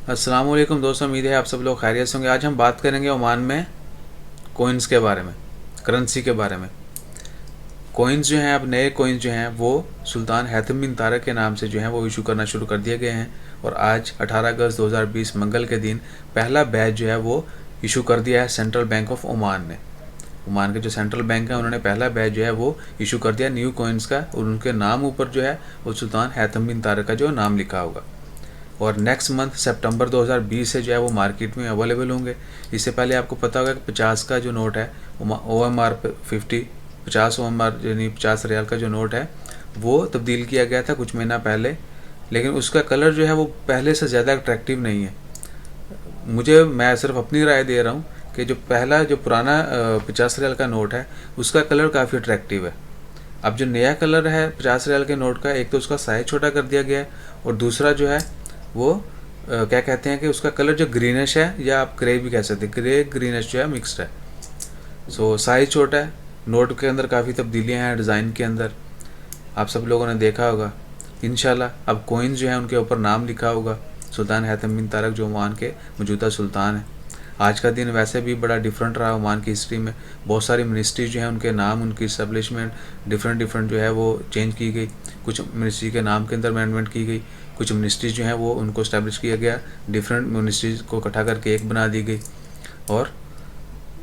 السلام علیکم دوستوں، امید ہے آپ سب لوگ خیریت سے ہوں گے۔ آج ہم بات کریں گے عمان میں کوئنز کے بارے میں، کرنسی کے بارے میں۔ کوئنز جو ہیں، اب نئے کوئنز جو ہیں وہ سلطان حاتم بن طارق کے نام سے جو ہیں وہ ایشو کرنا شروع کر دیے گئے ہیں، اور آج 18 اگست 2020 منگل کے دن پہلا بیچ جو ہے وہ ایشو کر دیا ہے سینٹرل بینک آف عمان نے۔ عمان کے جو سینٹرل بینک ہے انہوں نے پہلا بیچ جو ہے وہ ایشو کر دیا نیو کوئنز کا، اور ان کے نام اوپر جو ہے وہ سلطان حاتم بن طارق کا جو نام لکھا ہوگا، اور نیکسٹ منتھ سپٹمبر 2020 سے جو ہے وہ مارکیٹ میں اویلیبل ہوں گے۔ اس سے پہلے آپ کو پتہ ہوگا کہ 50 کا جو نوٹ ہے O M R 50 O M R یعنی 50 ریال کا جو نوٹ ہے وہ تبدیل کیا گیا تھا کچھ مہینہ پہلے، لیکن اس کا کلر جو ہے وہ پہلے سے زیادہ اٹریکٹیو نہیں ہے۔ میں صرف اپنی رائے دے رہا ہوں کہ جو پرانا 50 ریال کا نوٹ ہے اس کا کلر کافی اٹریکٹیو ہے۔ اب جو نیا کلر ہے 50 ریال کے نوٹ کا، ایک تو اس کا سائز چھوٹا کر دیا گیا ہے، اور دوسرا جو ہے وہ کیا کہتے ہیں کہ اس کا کلر جو گرینش ہے، یا آپ گرے بھی کہہ سکتے ہیں، گرے گرینش جو ہے مکسڈ ہے۔ سائز چھوٹا ہے، نوٹ کے اندر کافی تبدیلیاں ہیں ڈیزائن کے اندر، آپ سب لوگوں نے دیکھا ہوگا۔ انشاءاللہ اب کوئنز جو ہیں ان کے اوپر نام لکھا ہوگا، سلطان حاتم بن طارق جو عمان کے موجودہ سلطان ہیں۔ آج کا دن ویسے بھی بڑا ڈیفرنٹ رہا عمان کی ہسٹری میں، بہت ساری منسٹری جو ہیں ان کے نام، ان کی اسٹیبلشمنٹ ڈیفرنٹ جو ہے وہ چینج کی گئی، کچھ منسٹری کے نام کے اندر امینڈمنٹ کی گئی، کچھ منسٹریز جو ہیں وہ ان کو اسٹیبلش کیا گیا، ڈیفرنٹ منسٹریز کو اکٹھا کر کے ایک بنا دی گئی، اور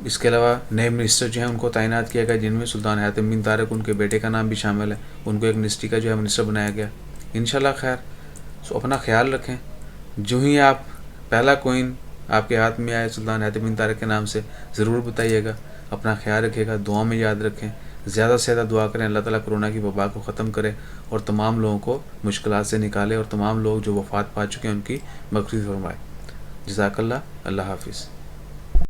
اس کے علاوہ نئے منسٹر جو ہیں ان کو تعینات کیا گیا، جن میں سلطان حاتم بن طارق ان کے بیٹے کا نام بھی شامل ہے، ان کو ایک منسٹری کا جو ہے منسٹر بنایا گیا۔ انشاءاللہ خیر۔ اپنا خیال رکھیں، جو ہی آپ پہلا کوئن آپ کے ہاتھ میں آئے سلطان حاتم بن طارق کے نام سے ضرور بتائیے گا۔ اپنا خیال رکھیے گا، دعا میں یاد رکھیں، زیادہ سے زیادہ دعا کریں، اللہ تعالیٰ کرونا کی وبا کو ختم کرے اور تمام لوگوں کو مشکلات سے نکالے، اور تمام لوگ جو وفات پا چکے ہیں ان کی مغفرت فرمائے۔ جزاک اللہ، اللہ حافظ۔